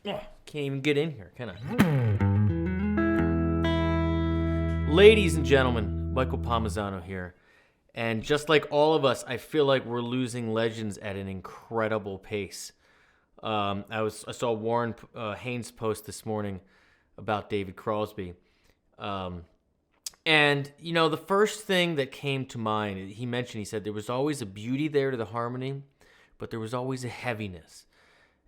Can't even get in here, can I? Ladies and gentlemen, Michael Palmisano here. And just like all of us, I feel like we're losing legends at an incredible pace. I saw Warren Haynes' post this morning about David Crosby. And, you know, the first thing that came to mind, he said there was always a beauty there to the harmony, but there was always a heaviness.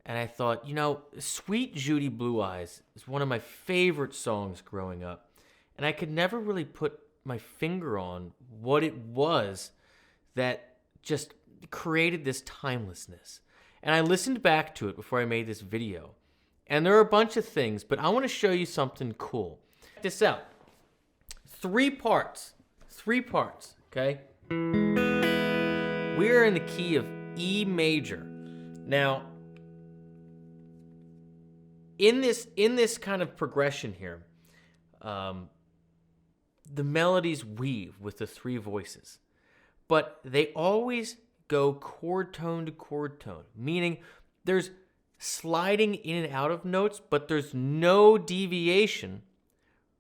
And I thought, you know, Sweet Judy Blue Eyes is one of my favorite songs growing up. And I could never really put my finger on what it was that just created this timelessness. And I listened back to it before I made this video. And there are a bunch of things, but I want to show you something cool. Check this out. Three parts, okay? We are in the key of E major. Now, in this kind of progression here, the melodies weave with the three voices, but they always go chord tone to chord tone, meaning there's sliding in and out of notes, but there's no deviation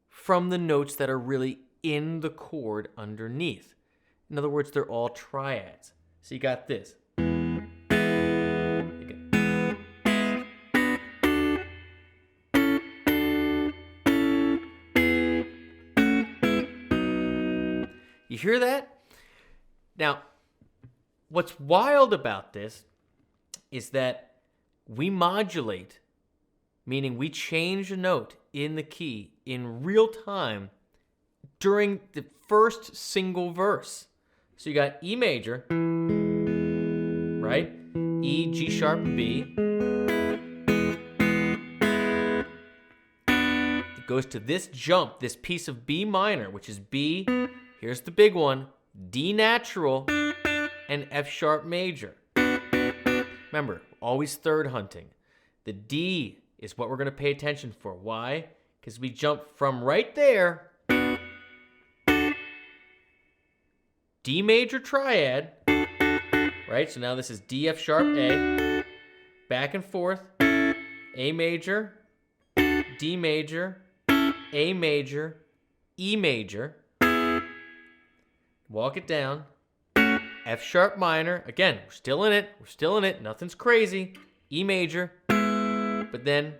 from the notes that are really in the chord underneath. In other words, they're all triads. So you got this. You hear that? Now, what's wild about this is that we modulate, meaning we change a note in the key in real time during the first single verse. So you got E major, right? E, G sharp, B. It goes to this jump, this piece of B minor, which is B. Here's the big one, D natural, and F sharp major. Remember, always third hunting. The D is what we're going to pay attention for. Why? Because we jump from right there, D major triad, right? So now this is D, F sharp, A, back and forth, A major, D major, A major, E major. Walk it down. F sharp minor. Again, we're still in it. Nothing's crazy. E major. But then,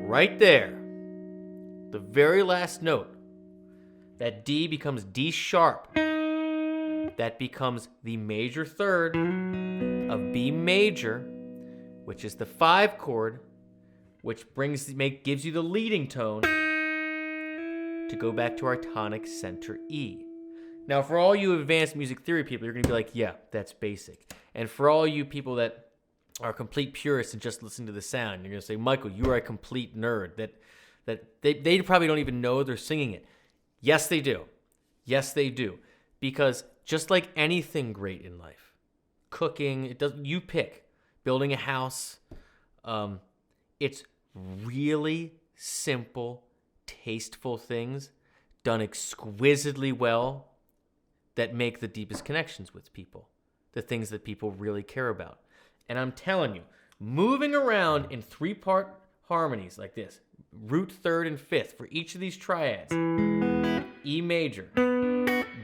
right there, the very last note, that D becomes D sharp. That becomes the major third of B major, which is the 5 chord, which gives you the leading tone to go back to our tonic center E. Now, for all you advanced music theory people, you're going to be like, yeah, that's basic. And for all you people that are complete purists and just listen to the sound, you're going to say, Michael, you are a complete nerd. That they probably don't even know they're singing it. Yes, they do. Yes, they do. Because just like anything great in life, cooking, you pick, building a house, it's really simple, tasteful things done exquisitely well that make the deepest connections with people, the things that people really care about. And I'm telling you, moving around in 3-part harmonies like this, root, third, and fifth for each of these triads, E major,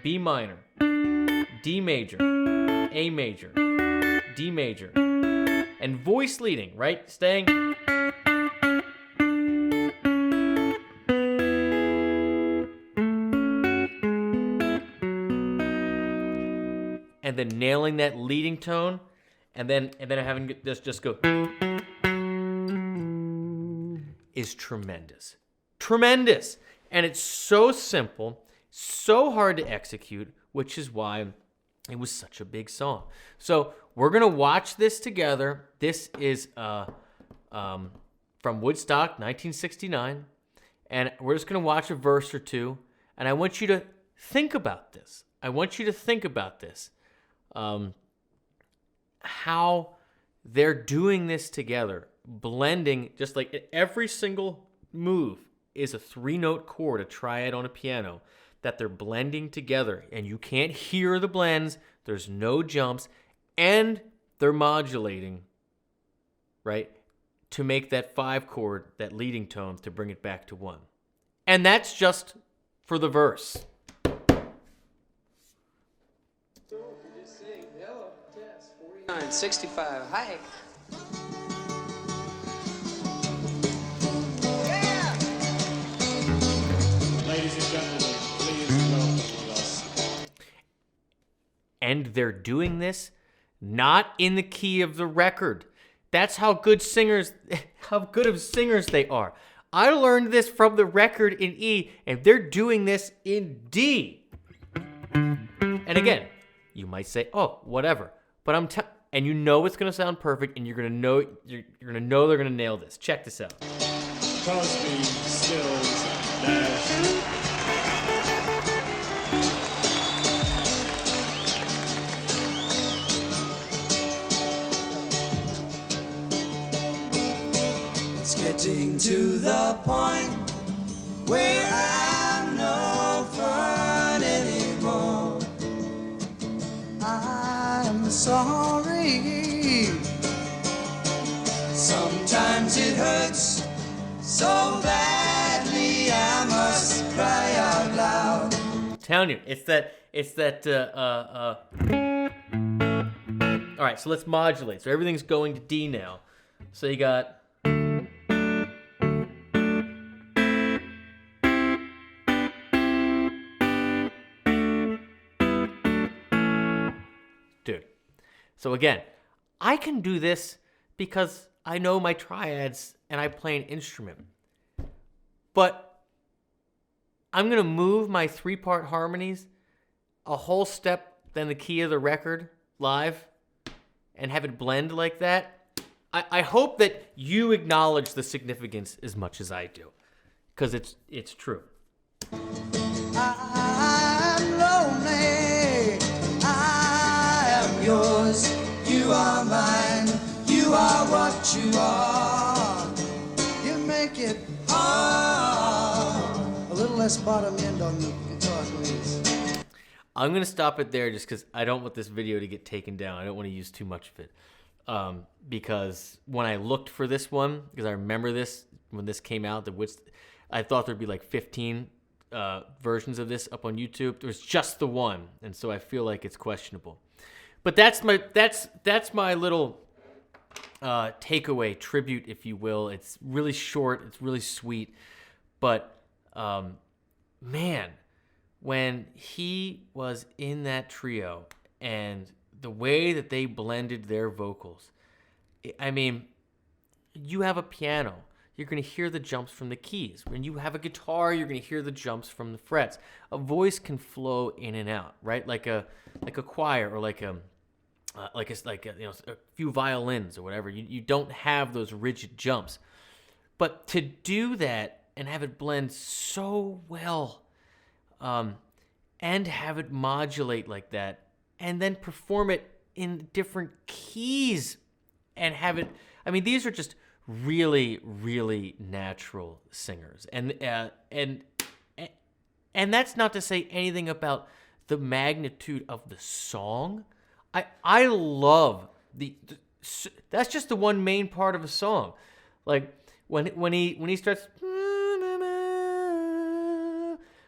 B minor, D major, A major, D major, and voice leading, right? Staying. And then nailing that leading tone, and then having this just go is tremendous. Tremendous. And it's so simple, so hard to execute, which is why it was such a big song. So we're going to watch this together. This is from Woodstock, 1969. And we're just going to watch a verse or two. And I want you to think about this. How they're doing this together, blending, just like every single move is a 3-note chord, a triad on a piano, that they're blending together, and you can't hear the blends, there's no jumps, and they're modulating right? To make that 5 chord, that leading tone, to bring it back to 1. And that's just for the verse. So, just saying, hello, test, 49, 65, hike. Yeah! Ladies and gentlemen, please welcome with us. And they're doing this not in the key of the record. That's how good of singers they are. I learned this from the record in E, and they're doing this in D. And again, you might say, "Oh, whatever," but and you know it's gonna sound perfect, and you're gonna know they're gonna nail this. Check this out. Crosby, Stills, Nash. It's getting to the point where I'm no fun anymore. I'm sorry. Sometimes it hurts so badly I must cry out loud. I'm telling you, it's that. All right, so let's modulate. So everything's going to D now. So you got. Dude. So again, I can do this because I know my triads and I play an instrument. But I'm going to move my 3-part harmonies a whole step than the key of the record live and have it blend like that. I hope that you acknowledge the significance as much as I do, because it's true. I'm lonely. I am yours. You are mine. You are what you are. You make it hard. A little less bottom end on the guitar, please. I'm going to stop it there just because I don't want this video to get taken down. I don't want to use too much of it. Because when I looked for this one, because I remember this, when this came out, I thought there'd be like 15 versions of this up on YouTube. There's just the one, and so I feel like it's questionable. But that's my little takeaway, tribute, if you will. It's really short. It's really sweet. But, man, when he was in that trio and the way that they blended their vocals, I mean, you have a piano, you're going to hear the jumps from the keys. When you have a guitar, you're going to hear the jumps from the frets. A voice can flow in and out, right? Like a choir, or like a few violins or whatever. You don't have those rigid jumps. But to do that and have it blend so well, and have it modulate like that, and then perform it in different keys, and have it. I mean, these are just really, really natural singers, and that's not to say anything about the magnitude of the song. I love that's just the one main part of a song, like when he starts,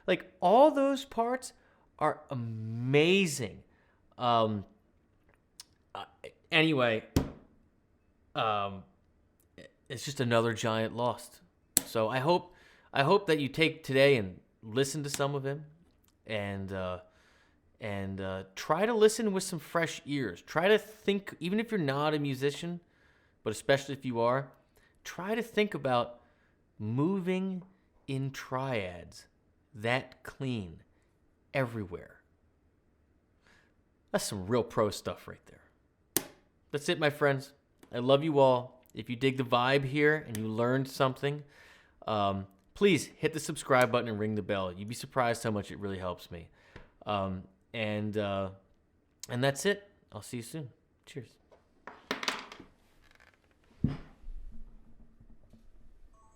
like all those parts are amazing. Anyway, it's just another giant lost. So I hope that you take today and listen to some of him, and try to listen with some fresh ears. Try to think, even if you're not a musician, but especially if you are, try to think about moving in triads that clean everywhere. That's some real pro stuff right there. That's it, my friends. I love you all. If you dig the vibe here and you learned something, please hit the subscribe button and ring the bell. You'd be surprised how much it really helps me. And that's it. I'll see you soon. Cheers.